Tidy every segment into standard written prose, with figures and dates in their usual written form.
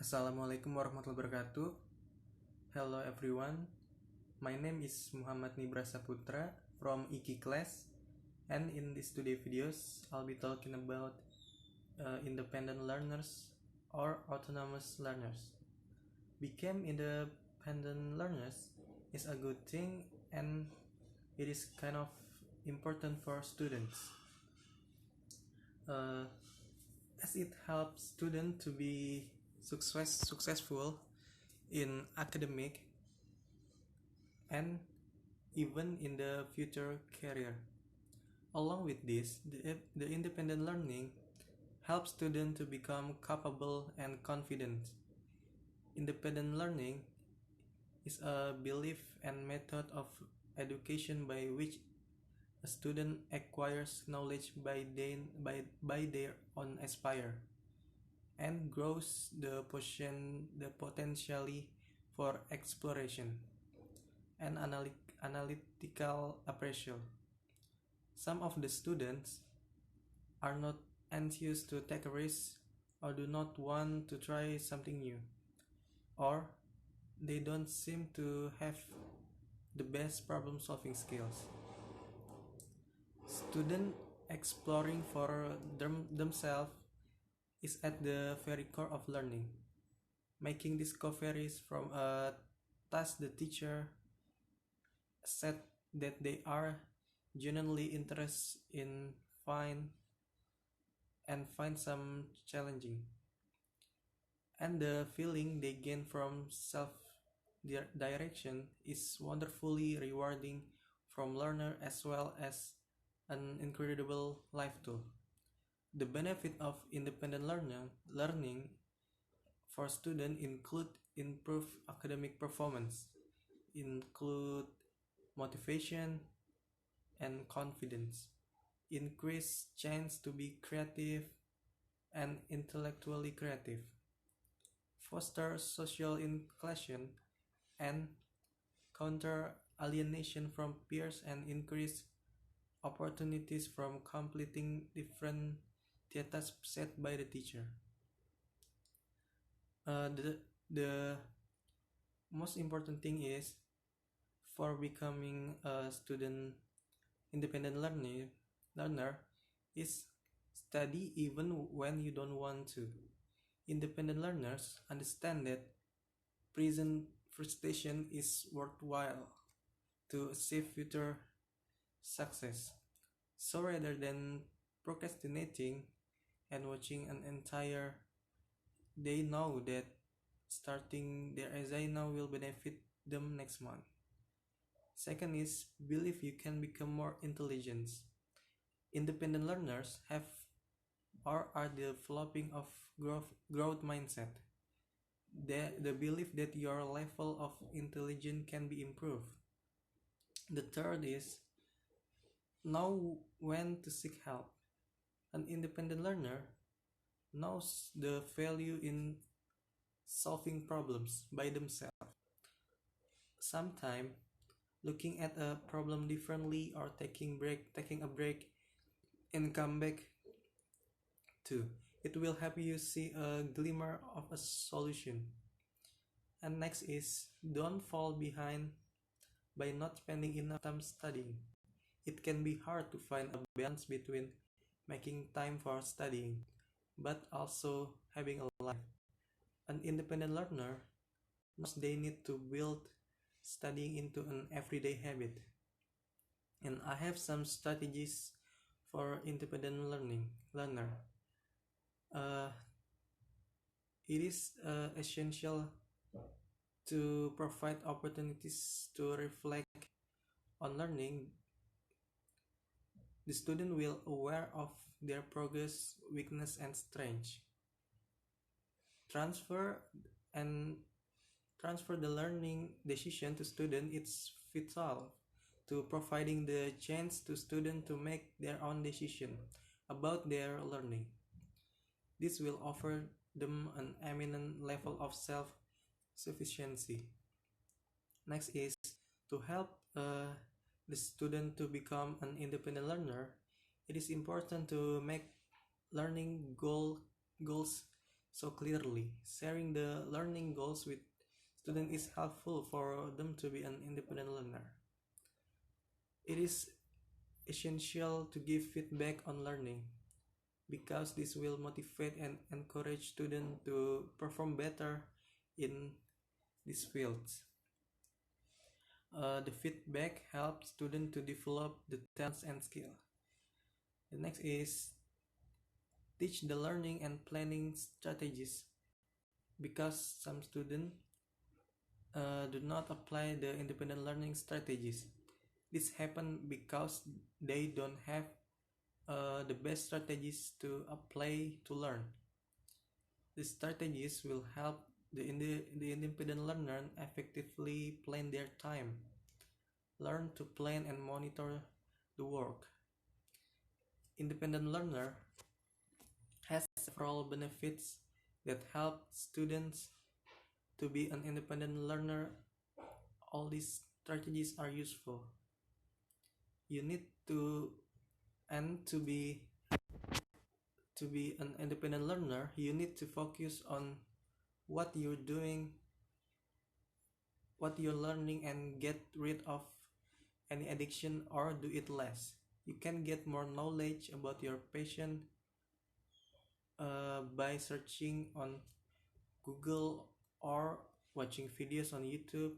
Assalamualaikum warahmatullahi wabarakatuh. Hello everyone. My name is Muhammad Nibras Saputra from IKI class, and in this today videos I'll be talking about independent learners or autonomous learners. Become independent learners is a good thing, and it is kind of important for students as it helps students to be successful in academic and even in the future career. Along with this, the independent learning helps students to become capable and confident. Independent learning is a belief and method of education by which a student acquires knowledge by their own aspire and grows the potentially for exploration and analytical appraisal. Some of the students are not anxious to take a risk or do not want to try something new, or they don't seem to have the best problem-solving skills. Students exploring for themselves is at the very core of learning. Making discoveries from a task the teacher said that they are genuinely interested in find some challenging, and the feeling they gain from self-direction is wonderfully rewarding from learner as well as an incredible life tool. The benefit of independent learning for students include improved academic performance, include motivation and confidence, increased chance to be creative and intellectually creative, foster social inclusion and counter alienation from peers, and increase opportunities from completing different tasks set by the teacher. The most important thing is for becoming a student independent learner is study even when you don't want to. Independent learners understand that present frustration is worthwhile to achieve future success. So rather than procrastinating and watching an entire they know that starting their essay now will benefit them next month. Second is believe you can become more intelligent. Independent learners have or are developing of growth mindset. The belief that your level of intelligence can be improved. The third is know when to seek help. An independent learner knows the value in solving problems by themselves. Sometimes looking at a problem differently or taking a break and come back to it will help you see a glimmer of a solution. And next is don't fall behind by not spending enough time studying. It can be hard to find a balance between making time for studying but also having a life. An independent learner knows they need to build studying into an everyday habit. And I have some strategies for independent learner. It is essential to provide opportunities to reflect on learning. The student will aware of their progress, weakness, and strength. Transfer the learning decision to student. It's vital to providing the chance to student to make their own decision about their learning. This will offer them an eminent level of self-sufficiency. Next is to help the student to become an independent learner. It is important to make learning goals so clearly. Sharing the learning goals with students is helpful for them to be an independent learner. It is essential to give feedback on learning because this will motivate and encourage students to perform better in these fields. The feedback helps students to develop the talents and skill. The next is teach the learning and planning strategies because some students do not apply the independent learning strategies. This happens because they don't have the best strategies to apply to learn. These strategies will help the independent learner effectively plan their time, learn to plan and monitor the work. Independent learner has several benefits that help students to be an independent learner. All these strategies are useful. You need to and to be an independent learner, you need to focus on what you're doing, what you're learning, and get rid of any addiction or do it less. You can get more knowledge about your passion by searching on Google or watching videos on YouTube.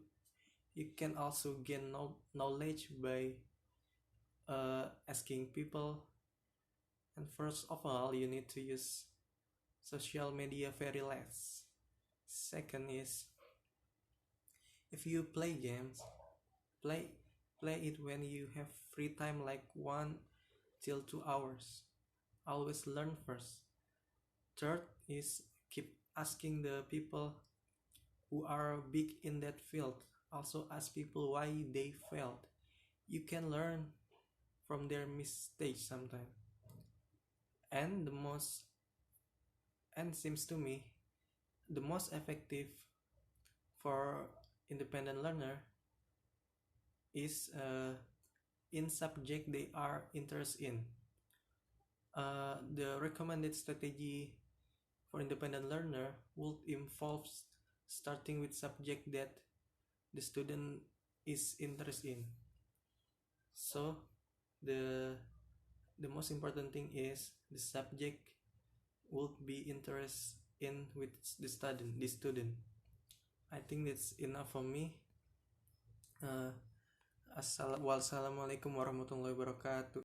You can also gain knowledge by asking people. And first of all, you need to use social media very less. Second is, if you play games, play play it when you have free time, like 1 till 2 hours. Always learn first. Third is keep asking the people who are big in that field. Also ask people why they failed. You can learn from their mistakes sometimes. And seems to me the most effective for independent learner is in subject they are interested in. The recommended strategy for independent learner would involve starting with subject that the student is interested in. So the most important thing is the subject would be interested in with the student. I think that's enough for me. Wassalamualaikum warahmatullahi wabarakatuh.